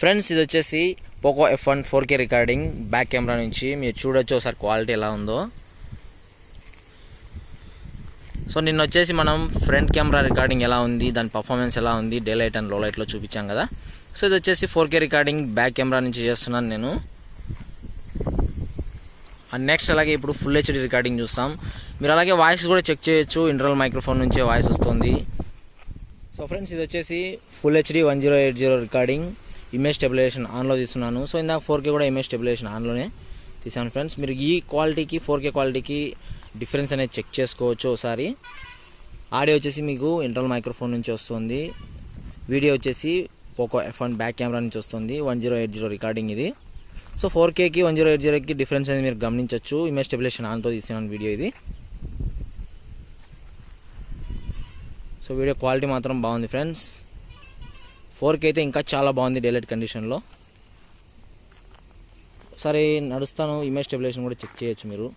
Friends ఇది వచ్చేసి Poco F1 4K recording back camera నుంచి మీరు చూడొచ్చు ఒకసారి క్వాలిటీ ఎలా ఉందో. సో నిన్న వచ్చేసి మనం ఫ్రంట్ కెమెరా రికార్డింగ్ ఎలా ఉంది, దాని పర్ఫార్మెన్స్ ఎలా ఉంది డే లైట్ అండ్ లో లైట్లో చూపించాం కదా. సో ఇది వచ్చేసి 4K రికార్డింగ్ బ్యాక్ కెమెరా నుంచి చేస్తున్నాను నేను. అండ్ నెక్స్ట్ అలాగే ఇప్పుడు ఫుల్ HD రికార్డింగ్ చూస్తాం. మీరు అలాగే వాయిస్ కూడా చెక్ చేయొచ్చు, ఇంటర్నల్ మైక్రోఫోన్ నుంచే వాయిస్ వస్తుంది. సో ఫ్రెండ్స్ ఇది వచ్చేసి full HD 1080 recording image stabilization ఆన్లో తీస్తున్నాను. సో ఇందాక 4K కూడా ఇమేజ్ స్టెబిలైజేషన్ ఆన్లోనే తీసాను ఫ్రెండ్స్. మీరు ఈ క్వాలిటీకి 4K క్వాలిటీకి డిఫరెన్స్ అనేది చెక్ చేసుకోవచ్చు ఒకసారి. ఆడియో వచ్చేసి మీకు ఇంటర్నల్ మైక్రోఫోన్ నుంచి వస్తుంది, వీడియో వచ్చేసి పోకో F1 బ్యాక్ కెమెరా నుంచి వస్తుంది. 1080 రికార్డింగ్ ఇది. సో 4Kకి 1080కి డిఫరెన్స్ అనేది మీరు గమనించవచ్చు. ఇమేజ్ స్టెబిలైజేషన్ ఆన్తో తీసినాను వీడియో ఇది. సో వీడియో క్వాలిటీ మాత్రం బాగుంది ఫ్రెండ్స్. 4K అయితే ఇంకా చాలా బాగుంది డైలైట్ కండిషన్లో. ఒకసారి నడుస్తాను, ఇమేజ్ స్టెబిలైజేషన్ కూడా చెక్ చేయొచ్చు మీరు.